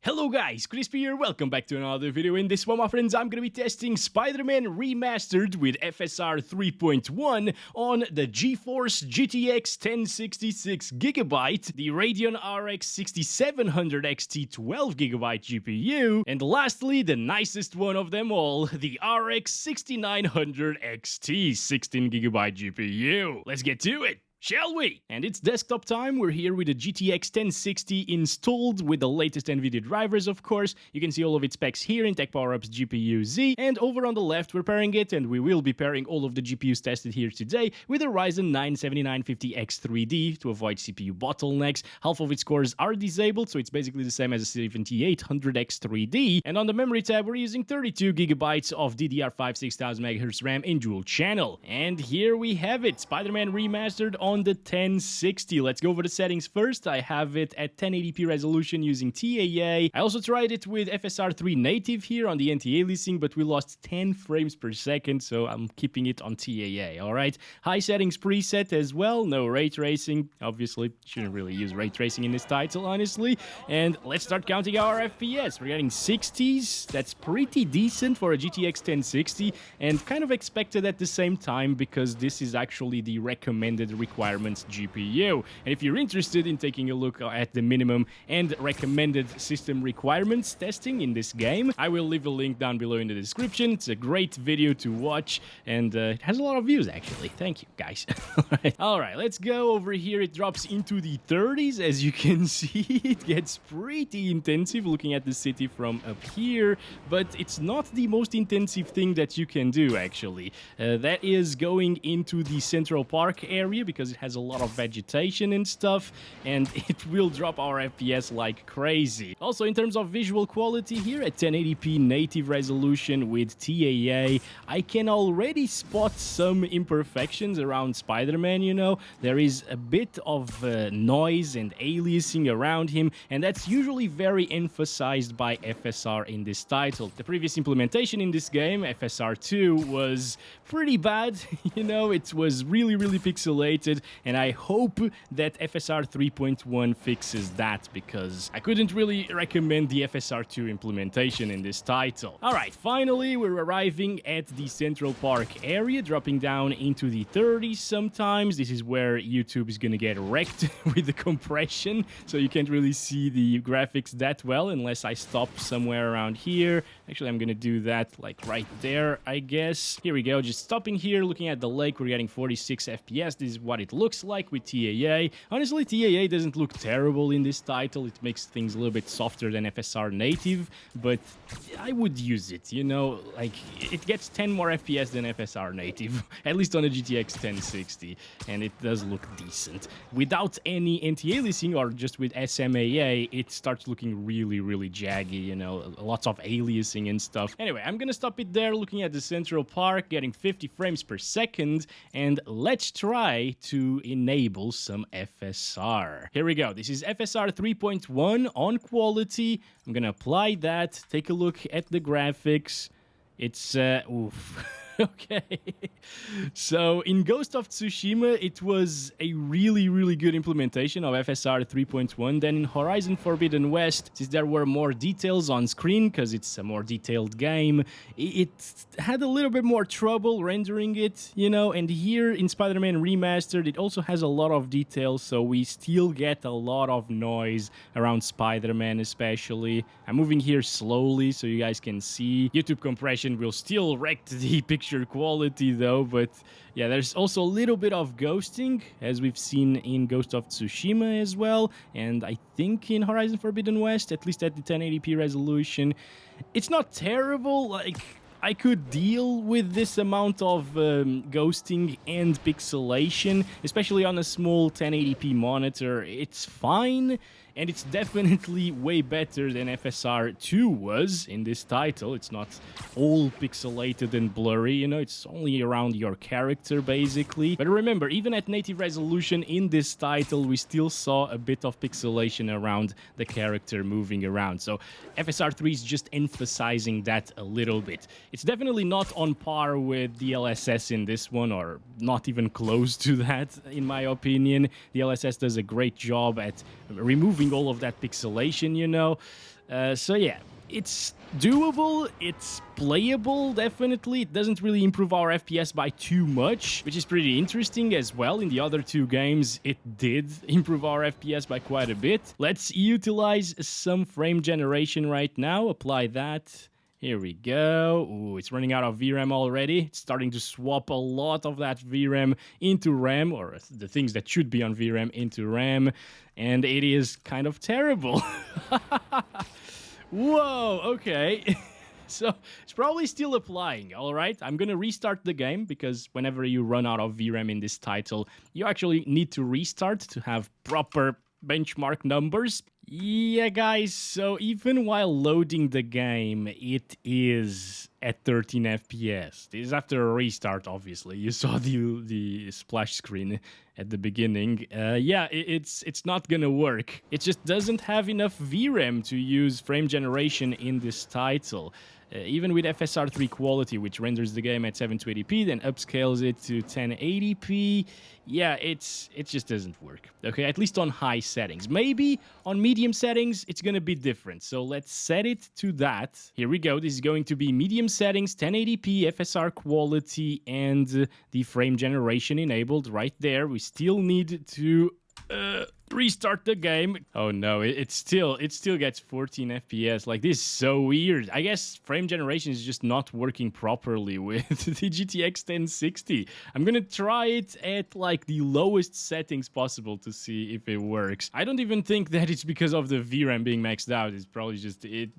Hello guys, Crispy here, welcome back to another video. In this one, my friends, I'm gonna be testing Spiderman Remastered with FSR 3.1 on the GeForce GTX 1066GB, the Radeon RX 6700 XT 12GB GPU, and lastly, the nicest one of them all, the RX 6900 XT 16GB GPU. Let's get to it! Shall we? And it's desktop time. We're here with the GTX 1060 installed with the latest NVIDIA drivers, of course. You can see all of its specs here in Tech Power-Up's GPU Z. And over on the left, we're pairing it, and we will be pairing all of the GPUs tested here today with a Ryzen 9 7950X 3D to avoid CPU bottlenecks. Half of its cores are disabled, so it's basically the same as a 7800X 3D. And on the memory tab, we're using 32GB of DDR5 6000MHz RAM in dual channel. And here we have it, Spiderman Remastered on the 1060. Let's go over the settings first. I have it at 1080p resolution using TAA. I also tried it with FSR 3 native here on the anti-aliasing, but we lost 10 frames per second, so I'm keeping it on TAA, alright? High settings preset as well, no ray tracing. Obviously, shouldn't really use ray tracing in this title, honestly. And let's start counting our FPS. We're getting 60s. That's pretty decent for a GTX 1060, and kind of expected at the same time because this is actually the recommended requirements GPU. And if you're interested in taking a look at the minimum and recommended system requirements testing in this game, I will leave a link down below in the description. It's a great video to watch, and it has a lot of views actually. Thank you guys. Alright, let's go over here. It drops into the 30s. As you can see, it gets pretty intensive looking at the city from up here, but it's not the most intensive thing that you can do actually. That is going into the Central Park area because it has a lot of vegetation and stuff, and it will drop our FPS like crazy. Also, in terms of visual quality here at 1080p native resolution with TAA, I can already spot some imperfections around Spider-Man, you know. There is a bit of noise and aliasing around him, and that's usually very emphasized by FSR in this title. The previous implementation in this game, FSR 2, was pretty bad, you know. It was really pixelated, and I hope that FSR 3.1 fixes that because I couldn't really recommend the FSR 2 implementation in this title. Alright, finally we're arriving at the Central Park area, dropping down into the 30s sometimes. This is where YouTube is gonna get wrecked with the compression, so you can't really see the graphics that well unless I stop somewhere around here. Actually, I'm gonna do that like right there, I guess. Here we go, just stopping here, looking at the lake. We're getting 46 FPS. This is what it looks like with TAA. Honestly, TAA doesn't look terrible in this title. It makes things a little bit softer than FSR native, but I would use it, you know, like it gets 10 more FPS than FSR native, at least on a GTX 1060, and it does look decent. Without any anti-aliasing or just with SMAA, it starts looking really jaggy, you know, lots of aliasing and stuff. Anyway, I'm gonna stop it there, looking at the Central Park, getting 50 frames per second, and let's try to enable some FSR. Here we go. This is FSR 3.1 on quality. I'm gonna apply that. Take a look at the graphics. It's oof. Okay, so in Ghost of Tsushima, it was a really good implementation of FSR 3.1. Then in Horizon Forbidden West, since there were more details on screen, because it's a more detailed game, it had a little bit more trouble rendering it, you know, and here in Spider-Man Remastered, it also has a lot of details, so we still get a lot of noise around Spider-Man especially. I'm moving here slowly so you guys can see. YouTube compression will still wreck the picture quality though, but yeah, there's also a little bit of ghosting as we've seen in Ghost of Tsushima as well, and I think in Horizon Forbidden West, at least at the 1080p resolution. It's not terrible, like I could deal with this amount of ghosting and pixelation, especially on a small 1080p monitor. It's fine, and it's definitely way better than FSR 2 was in this title. It's not all pixelated and blurry, you know, it's only around your character basically. But remember, even at native resolution in this title, we still saw a bit of pixelation around the character moving around. So FSR 3 is just emphasizing that a little bit. It's definitely not on par with DLSS in this one, or not even close to that, in my opinion. DLSS does a great job at removing all of that pixelation, you know. So yeah, it's doable, it's playable, definitely. It doesn't really improve our FPS by too much, which is pretty interesting as well. In the other two games, it did improve our FPS by quite a bit. Let's utilize some frame generation right now, apply that. Here we go. Ooh, it's running out of VRAM already. It's starting to swap a lot of that VRAM into RAM, or the things that should be on VRAM into RAM, and it is kind of terrible. Whoa, okay. So it's probably still applying, all right? I'm gonna restart the game because whenever you run out of VRAM in this title, you actually need to restart to have proper benchmark numbers. Yeah, guys, so even while loading the game, it is at 13 FPS. This is after a restart, obviously. You saw the splash screen at the beginning. Yeah, it's not gonna work. It just doesn't have enough VRAM to use frame generation in this title. Even with FSR 3 Quality, which renders the game at 720p, then upscales it to 1080p, yeah, it just doesn't work. Okay, at least on high settings. Maybe on medium settings, it's gonna be different. So let's set it to that. Here we go. This is going to be medium settings, 1080p, FSR Quality, and the frame generation enabled right there. We still need to restart the game. Oh no, it still gets 14 FPS. Like, this is so weird. I guess frame generation is just not working properly with the GTX 1060. I'm gonna try it at like the lowest settings possible to see if it works. I don't even think that it's because of the VRAM being maxed out. It's probably just it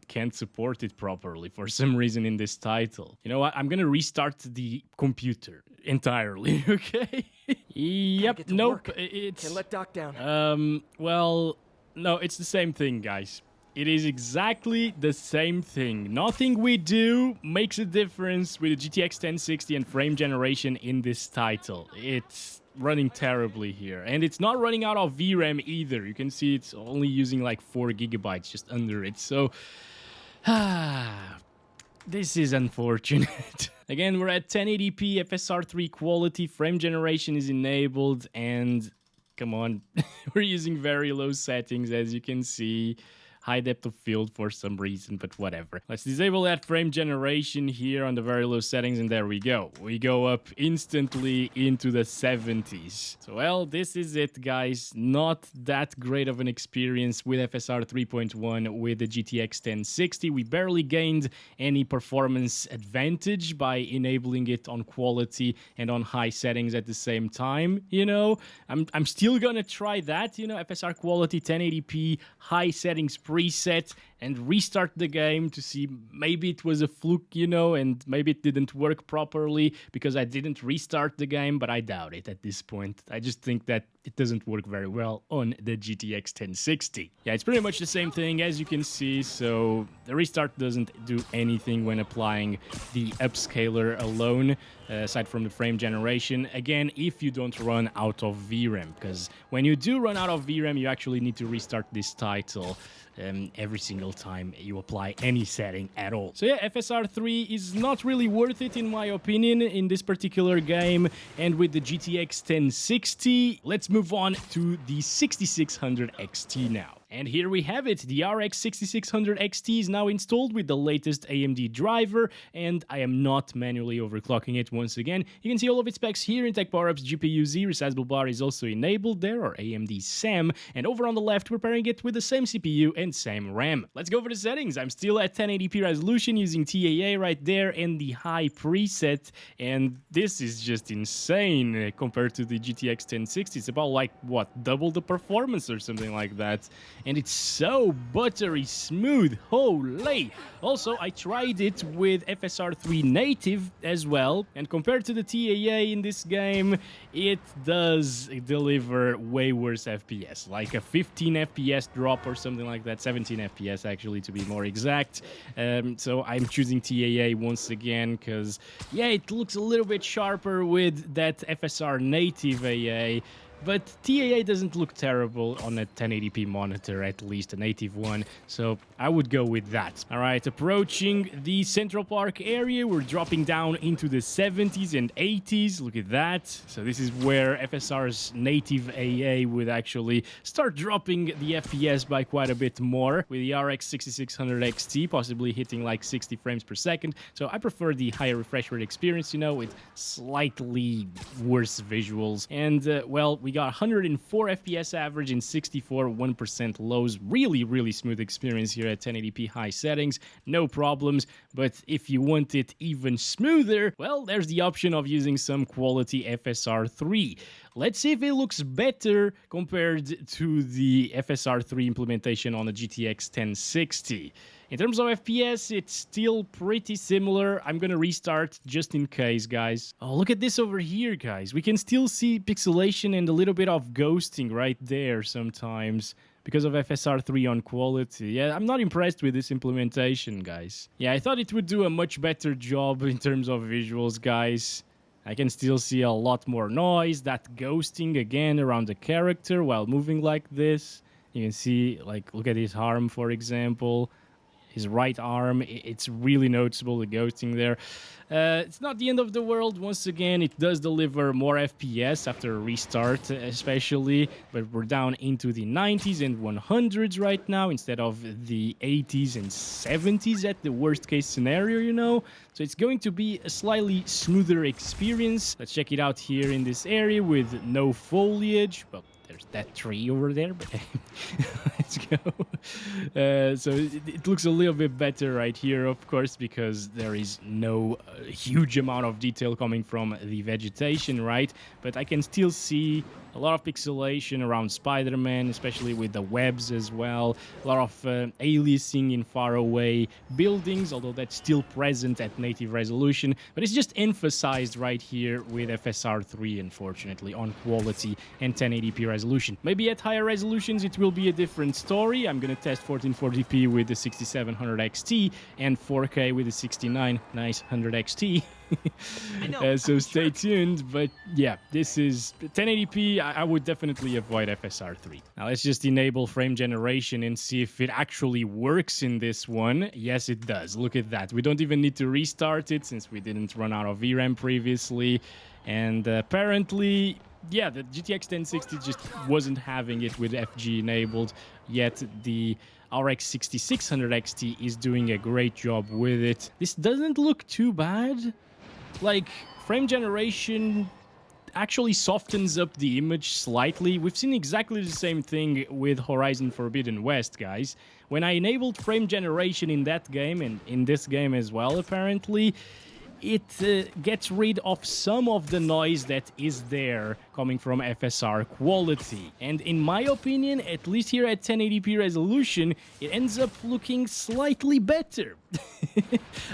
can't support it properly for some reason in this title. You know what? I'm gonna restart the computer entirely, okay? Yep, nope, it's... Can't let Doc down. Well, no, it's the same thing, guys. It is exactly the same thing. Nothing we do makes a difference with the GTX 1060 and frame generation in this title. It's running terribly here. And it's not running out of VRAM either. You can see it's only using like 4 gigabytes just under it. So, this is unfortunate. Again, we're at 1080p, FSR 3 Quality, frame generation is enabled, and come on, we're using very low settings, as you can see. High depth of field for some reason, but whatever. Let's disable that frame generation here on the very low settings, and there we go. We go up instantly into the 70s. So, well, this is it, guys. Not that great of an experience with FSR 3.1 with the GTX 1060. We barely gained any performance advantage by enabling it on quality and on high settings at the same time, you know? I'm still gonna try that, you know, FSR Quality, 1080p, high settings preset, and restart the game to see maybe it was a fluke, you know, and maybe it didn't work properly because I didn't restart the game, but I doubt it at this point. I just think that it doesn't work very well on the GTX 1060. Yeah, it's pretty much the same thing, as you can see, so the restart doesn't do anything when applying the upscaler alone, aside from the frame generation. Again, if you don't run out of VRAM, because when you do run out of VRAM, you actually need to restart this title every single time you apply any setting at all. So yeah, FSR 3 is not really worth it in my opinion in this particular game. And with the GTX 1060, let's move on to the 6600 XT now. And here we have it. The RX 6600 XT is now installed with the latest AMD driver, and I am not manually overclocking it once again. You can see all of its specs here in Tech Power Ups. GPU Z resizable bar is also enabled there, or AMD SAM, and over on the left we're pairing it with the same CPU and same RAM. Let's go over the settings. I'm still at 1080p resolution using TAA right there and the high preset, and this is just insane compared to the GTX 1060. It's about like, what, double the performance or something like that. And it's so buttery smooth, holy! Also, I tried it with FSR 3 native as well, and compared to the TAA in this game, it does deliver way worse FPS, like a 15 FPS drop or something like that, 17 FPS actually to be more exact. So I'm choosing TAA once again, because yeah, it looks a little bit sharper with that FSR native AA. but TAA doesn't look terrible on a 1080p monitor, at least a native one, so I would go with that. All right, approaching the Central Park area, we're dropping down into the 70s and 80s. Look at that. So this is where FSR's native AA would actually start dropping the FPS by quite a bit more, with the RX 6600 XT possibly hitting like 60 frames per second. So I prefer the higher refresh rate experience, you know, with slightly worse visuals. And well, we got 104 FPS average in 64 1% lows. Really smooth experience here at 1080p high settings, no problems. But if you want it even smoother, well, there's the option of using some quality FSR 3. Let's see if it looks better compared to the FSR 3 implementation on the GTX 1060. In terms of FPS, it's still pretty similar. I'm gonna restart just in case, guys. Oh, look at this over here, guys. We can still see pixelation and a little bit of ghosting right there sometimes because of FSR 3 on quality. Yeah, I'm not impressed with this implementation, guys. Yeah, I thought it would do a much better job in terms of visuals, guys. I can still see a lot more noise, that ghosting again around the character while moving like this. You can see, like, look at his arm, for example. His right arm, it's really noticeable, the ghosting there. It's not the end of the world. Once again, it does deliver more FPS after a restart, especially, but we're down into the 90s and 100s right now instead of the 80s and 70s at the worst case scenario, you know. So it's going to be a slightly smoother experience. Let's check it out here in this area with no foliage. Well, there's that tree over there, but let's go. So it looks a little bit better right here, of course, because there is no huge amount of detail coming from the vegetation, right? But I can still see a lot of pixelation around Spider-Man, especially with the webs as well. A lot of aliasing in faraway buildings, although that's still present at native resolution. But it's just emphasized right here with FSR 3, unfortunately, on quality and 1080p resolution. Maybe at higher resolutions it will be a different story. I'm gonna test 1440p with the 6700 XT and 4K with the 6900 XT. So stay tuned, but yeah, this is 1080p. I would definitely avoid FSR 3. Now let's just enable frame generation and see if it actually works in this one. Yes, it does. Look at that. We don't even need to restart it since we didn't run out of VRAM previously, and apparently, yeah, the GTX 1060 just wasn't having it with FG enabled, yet the RX 6600 XT is doing a great job with it. This doesn't look too bad. Like, frame generation actually softens up the image slightly. We've seen exactly the same thing with Horizon Forbidden West, guys. When I enabled frame generation in that game, and in this game as well, apparently, it gets rid of some of the noise that is there coming from FSR Quality. And in my opinion, at least here at 1080p resolution, it ends up looking slightly better.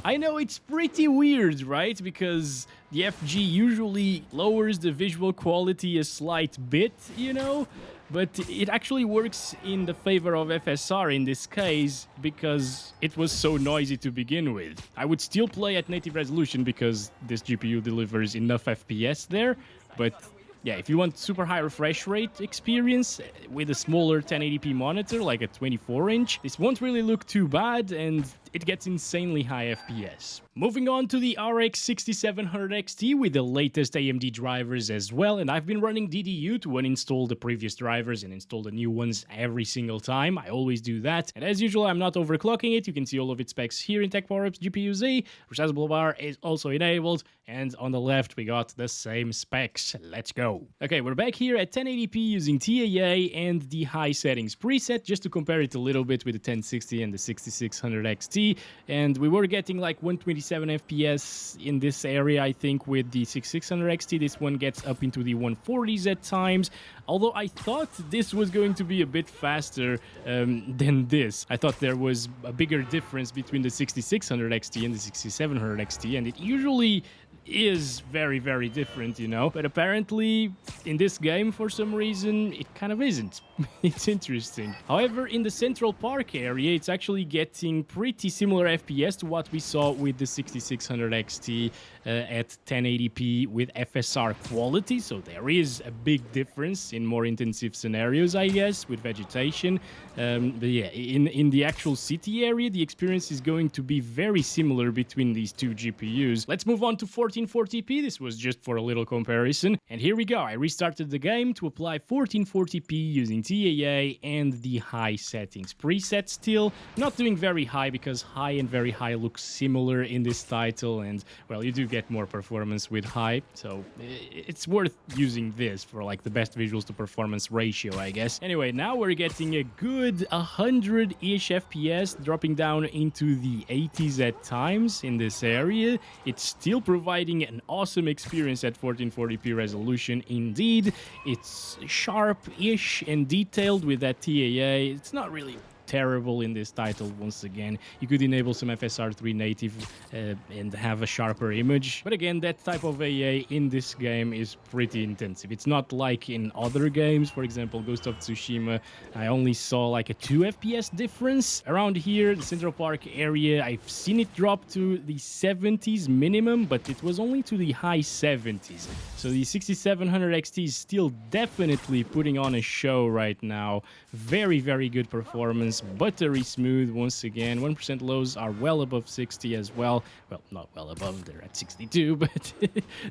I know it's pretty weird, right? Because the FG usually lowers the visual quality a slight bit, you know? But it actually works in the favor of FSR in this case because it was so noisy to begin with. I would still play at native resolution because this GPU delivers enough FPS there, but yeah, if you want super high refresh rate experience with a smaller 1080p monitor, like a 24-inch, this won't really look too bad, and it gets insanely high FPS. Moving on to the RX 6700 XT with the latest AMD drivers as well, and I've been running DDU to uninstall the previous drivers and install the new ones every single time. I always do that, and as usual, I'm not overclocking it. You can see all of its specs here in Tech Power-Ups GPU Z. Resizable bar is also enabled, and on the left, we got the same specs. Let's go. Okay, we're back here at 1080p using TAA and the high settings preset, just to compare it a little bit with the 1060 and the 6600 XT, and we were getting like 127 FPS in this area, I think, with the 6600 XT. This one gets up into the 140s at times, although I thought this was going to be a bit faster than this. I thought there was a bigger difference between the 6600 XT and the 6700 XT, and it usually is very, very different, you know. But apparently, in this game, for some reason, it kind of isn't. It's interesting. However, in the Central Park area, it's actually getting pretty similar FPS to what we saw with the 6600 XT at 1080p with FSR Quality. So there is a big difference in more intensive scenarios, I guess, with vegetation. But yeah, in the actual city area, the experience is going to be very similar between these two GPUs. Let's move on to 1440p. This was just for a little comparison. And here we go. I restarted the game to apply 1440p using TAA and the high settings. Preset still not doing very high because high and very high look similar in this title, and well, you do get more performance with high, so it's worth using this for like the best visuals to performance ratio, I guess. Anyway, now we're getting a good 100-ish FPS, dropping down into the 80s at times in this area. It's still providing an awesome experience at 1440p resolution. Indeed, it's sharp-ish and detailed with that TAA. It's not really terrible in this title. Once again, you could enable some FSR 3 native and have a sharper image, but again, that type of AA in this game is pretty intensive. It's not like in other games. For example, Ghost of Tsushima, I only saw like a 2 FPS difference. Around here, the Central Park area, I've seen it drop to the 70s minimum, but it was only to the high 70s. So the 6700 XT is still definitely putting on a show right now. Very, very good performance. Buttery smooth once again. 1% lows are well above 60 as well. Well, not well above, they're at 62, but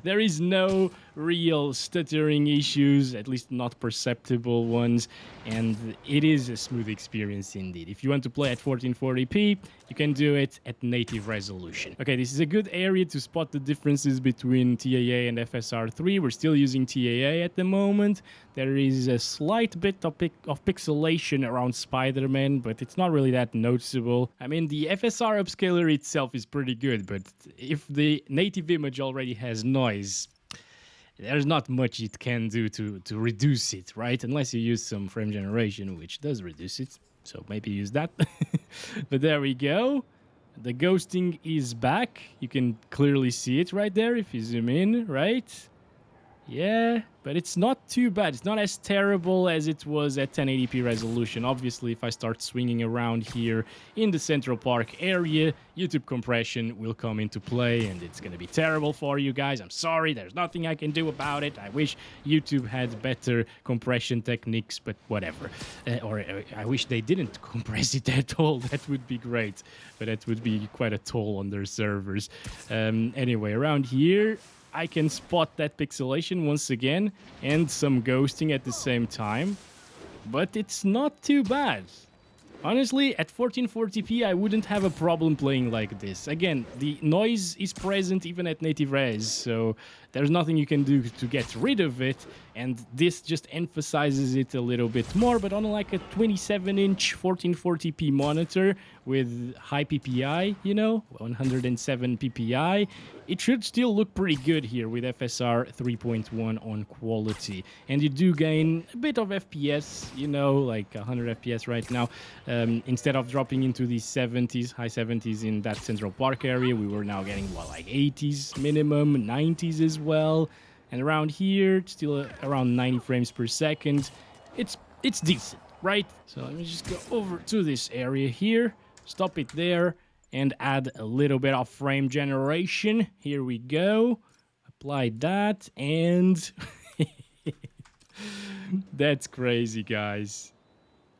there is no real stuttering issues, at least not perceptible ones, and it is a smooth experience indeed. If you want to play at 1440p, you can do it at native resolution. Okay, this is a good area to spot the differences between TAA and FSR 3. We're still using TAA at the moment. There is a slight bit of pixelation around Spider-Man, but it's not really that noticeable. I mean, the FSR upscaler itself is pretty good, but if the native image already has noise, there's not much it can do to reduce it, right? Unless you use some frame generation, which does reduce it. So maybe use that. But there we go. The ghosting is back. You can clearly see it right there if you zoom in, right? Yeah, but it's not too bad. It's not as terrible as it was at 1080p resolution. Obviously, if I start swinging around here in the Central Park area, YouTube compression will come into play, and it's going to be terrible for you guys. I'm sorry, there's nothing I can do about it. I wish YouTube had better compression techniques, but whatever. Or I wish they didn't compress it at all. That would be great, but that would be quite a toll on their servers. Anyway, around here, I can spot that pixelation once again and some ghosting at the same time, but it's not too bad. Honestly, at 1440p, I wouldn't have a problem playing like this. Again, the noise is present even at native res, so there's nothing you can do to get rid of it, and this just emphasizes it a little bit more. But on like a 27-inch 1440p monitor with high PPI, you know, 107 PPI, it should still look pretty good here with FSR 3.1 on quality. And you do gain a bit of FPS, you know, like 100 FPS right now. Instead of dropping into the 70s, high 70s in that Central Park area, we were now getting, what, like 80s minimum, 90s as well. And around here, it's still around 90 frames per second. It's decent, right? So let me just go over to this area here, stop it there, and add a little bit of frame generation. Here we go. Apply that, and that's crazy, guys.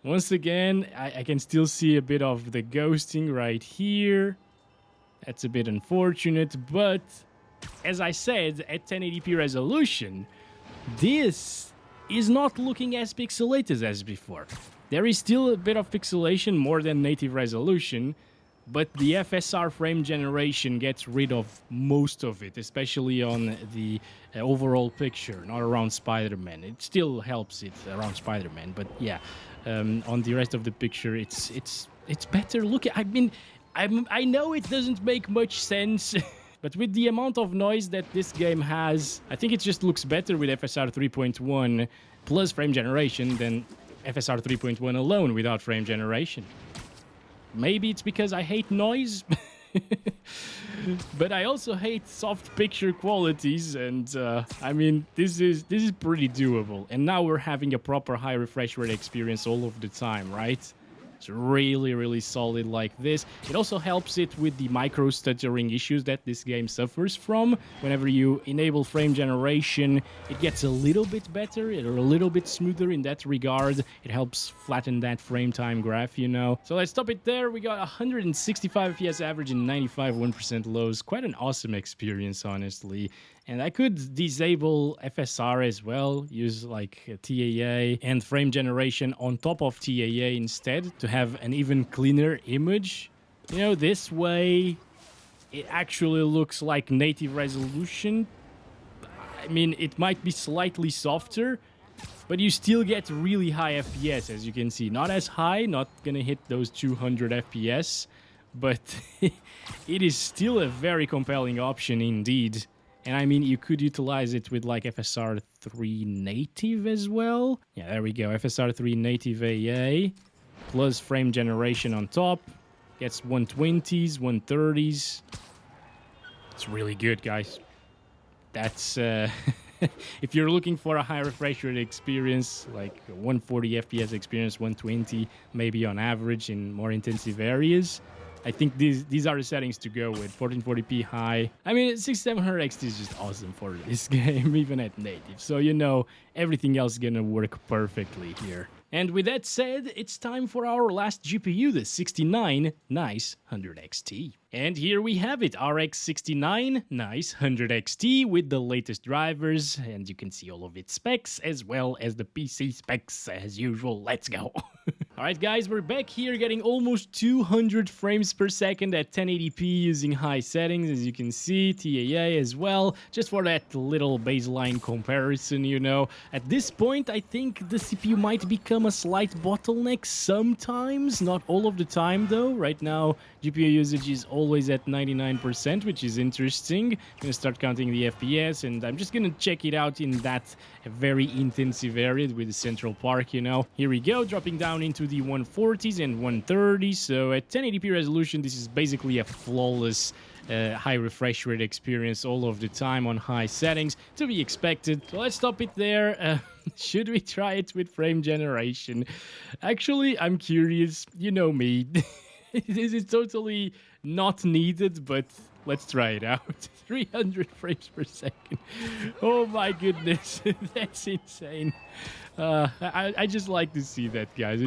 Once again, I can still see a bit of the ghosting right here. That's a bit unfortunate, but as I said, at 1080p resolution, this is not looking as pixelated as before. There is still a bit of pixelation, more than native resolution, but the FSR frame generation gets rid of most of it, especially on the overall picture, not around Spider-Man. It still helps it around Spider-Man, but yeah, on the rest of the picture, it's better looking. I mean, I know it doesn't make much sense. But with the amount of noise that this game has, I think it just looks better with FSR 3.1 plus frame generation than FSR 3.1 alone without frame generation. Maybe it's because I hate noise. But I also hate soft picture qualities, and I mean, this is pretty doable. And now we're having a proper high refresh rate experience all of the time, right? It's really, really solid like this. It also helps it with the micro stuttering issues that this game suffers from. Whenever you enable frame generation, it gets a little bit better or a little bit smoother in that regard. It helps flatten that frame time graph, you know. So let's stop it there. We got 165 FPS average and 95 1% lows. Quite an awesome experience, honestly. And I could disable FSR as well, use like TAA and frame generation on top of TAA instead to have an even cleaner image. You know, this way it actually looks like native resolution. I mean, it might be slightly softer, but you still get really high FPS, as you can see. Not as high, not gonna hit those 200 FPS, but it is still a very compelling option indeed. And I mean, you could utilize it with like FSR 3 native as well. Yeah, there we go. FSR 3 native AA plus frame generation on top. Gets 120s, 130s. It's really good, guys. That's... if you're looking for a high refresh rate experience, like 140 FPS experience, 120 maybe on average in more intensive areas, I think these are the settings to go with. 1440p high. I mean, 6700 XT is just awesome for this game, even at native. So, you know, everything else is gonna work perfectly here. And with that said, it's time for our last GPU, the 69 Nice 100 XT. And here we have it, RX 69 Nice 100 XT with the latest drivers, and you can see all of its specs as well as the PC specs as usual. Let's go. Alright guys, we're back here getting almost 200 frames per second at 1080p using high settings, as you can see, TAA as well, just for that little baseline comparison, you know. At this point, I think the CPU might become a slight bottleneck sometimes, not all of the time though. Right now, GPU usage is always at 99%, which is interesting. I'm gonna start counting the FPS, and I'm just gonna check it out in that very intensive area with the Central Park, you know. Here we go, dropping down into the 140s and 130s. So at 1080p resolution, this is basically a flawless high refresh rate experience all of the time on high settings, to be expected. So let's stop it there. Should we try it with frame generation? Actually, I'm curious. You know me. This is totally not needed, but let's try it out. 300 frames per second. Oh my goodness, that's insane. I just like to see that, guys.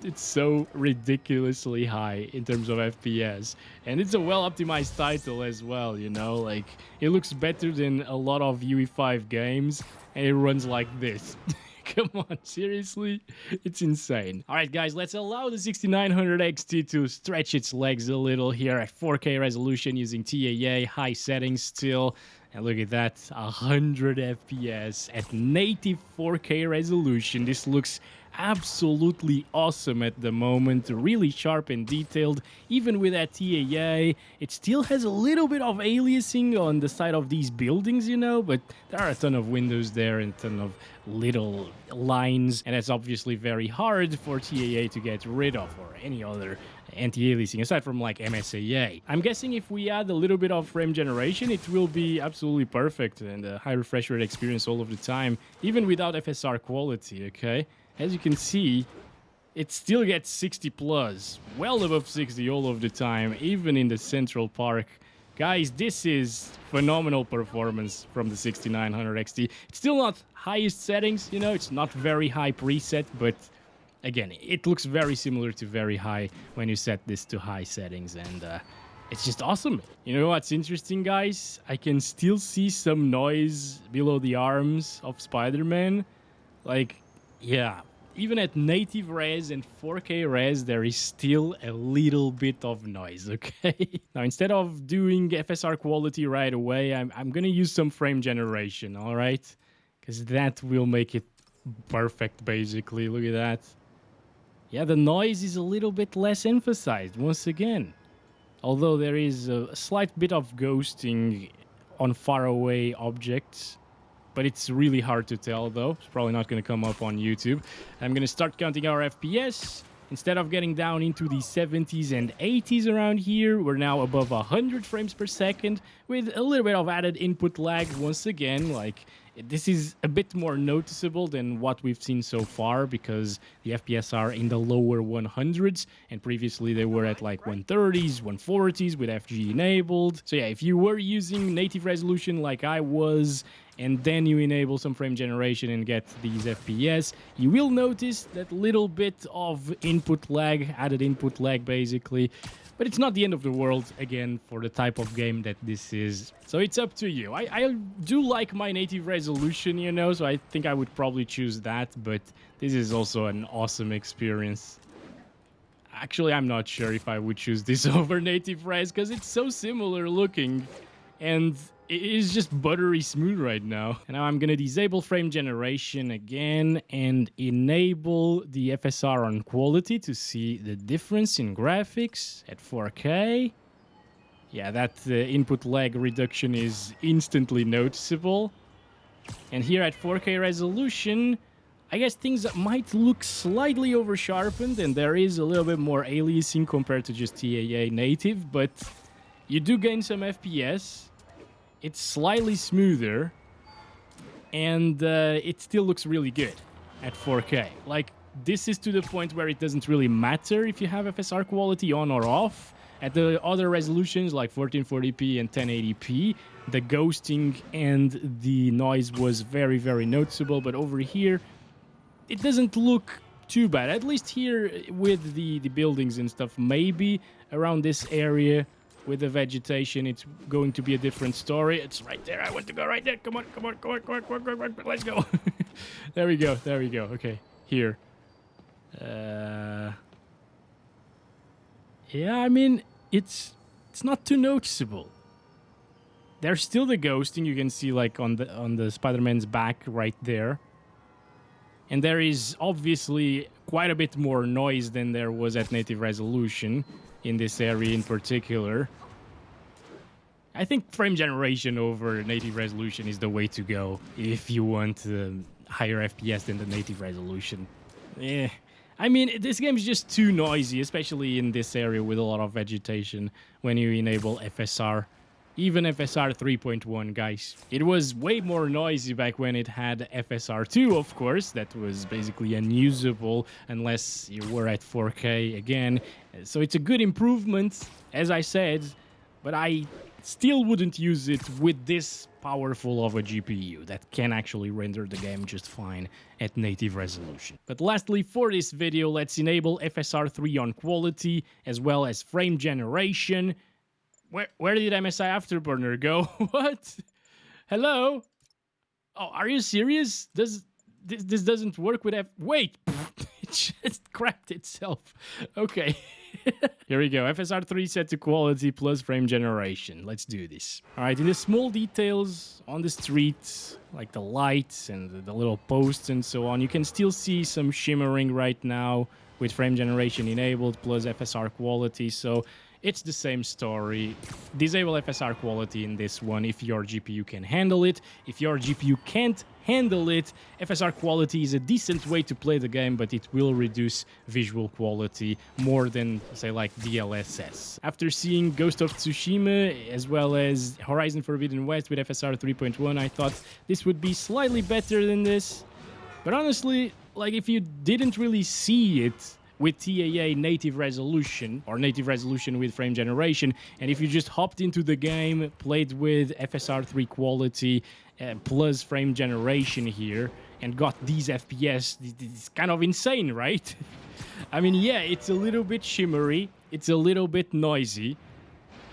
It's so ridiculously high in terms of FPS, and it's a well-optimized title as well, you know. Like, it looks better than a lot of UE5 games, and it runs like this. Come on, seriously? It's insane. Alright guys, let's allow the 6900 XT to stretch its legs a little here at 4K resolution using TAA, high settings still. And look at that, 100 FPS at native 4K resolution. This looks absolutely awesome at the moment, really sharp and detailed. Even with that TAA, it still has a little bit of aliasing on the side of these buildings, you know, but there are a ton of windows there and a ton of little lines, and that's obviously very hard for TAA to get rid of, or any other anti-aliasing aside from like MSAA. I'm guessing if we add a little bit of frame generation, it will be absolutely perfect and a high refresh rate experience all of the time, even without FSR quality, okay? As you can see, it still gets 60 plus, well above 60 all of the time, even in the Central Park. Guys, this is phenomenal performance from the 6900 XT. It's still not highest settings, you know, it's not very high preset, but again, it looks very similar to very high when you set this to high settings, and it's just awesome. You know what's interesting, guys? I can still see some noise below the arms of Spider-Man. Like, yeah, even at native res and 4K res, there is still a little bit of noise, okay? Now, instead of doing FSR quality right away, I'm gonna use some frame generation, all right? Because that will make it perfect, basically. Look at that. Yeah, the noise is a little bit less emphasized, once again. Although there is a slight bit of ghosting on faraway objects. But it's really hard to tell, though. It's probably not going to come up on YouTube. I'm going to start counting our FPS. Instead of getting down into the 70s and 80s around here, we're now above 100 frames per second with a little bit of added input lag once again. Like, this is a bit more noticeable than what we've seen so far because the FPS are in the lower 100s and previously they were at like 130s, 140s with FG enabled. So yeah, if you were using native resolution like I was, and then you enable some frame generation and get these FPS, you will notice that little bit of input lag, added input lag basically, but it's not the end of the world, again, for the type of game that this is. So it's up to you. I do like my native resolution, you know, so I think I would probably choose that, but this is also an awesome experience. Actually, I'm not sure if I would choose this over native res, because it's so similar looking, and it is just buttery smooth right now. And now I'm gonna disable frame generation again and enable the FSR on quality to see the difference in graphics at 4K. Yeah, that input lag reduction is instantly noticeable. And here at 4K resolution, I guess things might look slightly over-sharpened and there is a little bit more aliasing compared to just TAA native, but you do gain some FPS. It's slightly smoother, and it still looks really good at 4K. Like, this is to the point where it doesn't really matter if you have FSR quality on or off. At the other resolutions, like 1440p and 1080p, the ghosting and the noise was very, very noticeable, but over here, it doesn't look too bad. At least here with the buildings and stuff, maybe around this area, with the vegetation, it's going to be a different story. It's right there. I want to go right there. Come on, come on, come on, come on, come on, come on. Let's go. There we go. There we go. Okay, here. Yeah, I mean, it's not too noticeable. There's still the ghosting. You can see like on the Spider-Man's back right there. And there is obviously quite a bit more noise than there was at native resolution in this area in particular. I think frame generation over native resolution is the way to go if you want higher FPS than the native resolution. I mean, this game is just too noisy, especially in this area with a lot of vegetation when you enable FSR. Even FSR 3.1, guys. It was way more noisy back when it had FSR 2, of course. That was basically unusable unless you were at 4K again. So it's a good improvement, as I said, but I still wouldn't use it with this powerful of a GPU that can actually render the game just fine at native resolution. But lastly, for this video, let's enable FSR 3 on quality, as well as frame generation. Where did MSI Afterburner go? What? Hello? Oh, are you serious? This doesn't work with Wait! It just cracked itself. Okay. Here we go. FSR 3 set to quality plus frame generation. Let's do this. Alright, in the small details on the streets, like the lights and the little posts and so on, you can still see some shimmering right now with frame generation enabled plus FSR quality. So it's the same story. Disable FSR quality in this one if your GPU can handle it. If your GPU can't handle it, FSR quality is a decent way to play the game, but it will reduce visual quality more than, say, like DLSS. After seeing Ghost of Tsushima as well as Horizon Forbidden West with FSR 3.1, I thought this would be slightly better than this. But honestly, like, if you didn't really see it with TAA native resolution or native resolution with frame generation, and if you just hopped into the game, played with FSR 3 quality plus frame generation here and got these FPS, it's kind of insane, right? I mean, yeah, it's a little bit shimmery, it's a little bit noisy,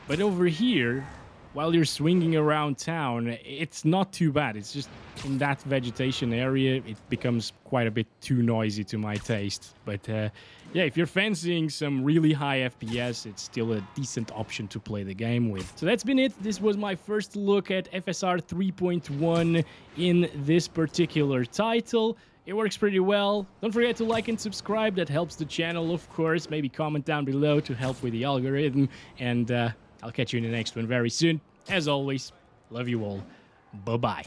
but over here, while you're swinging around town, it's not too bad. It's just in that vegetation area, it becomes quite a bit too noisy to my taste. But yeah, if you're fancying some really high FPS, it's still a decent option to play the game with. So that's been it. This was my first look at FSR 3.1 in this particular title. It works pretty well. Don't forget to like and subscribe. That helps the channel, of course. Maybe comment down below to help with the algorithm. And I'll catch you in the next one very soon. As always, love you all. Bye-bye.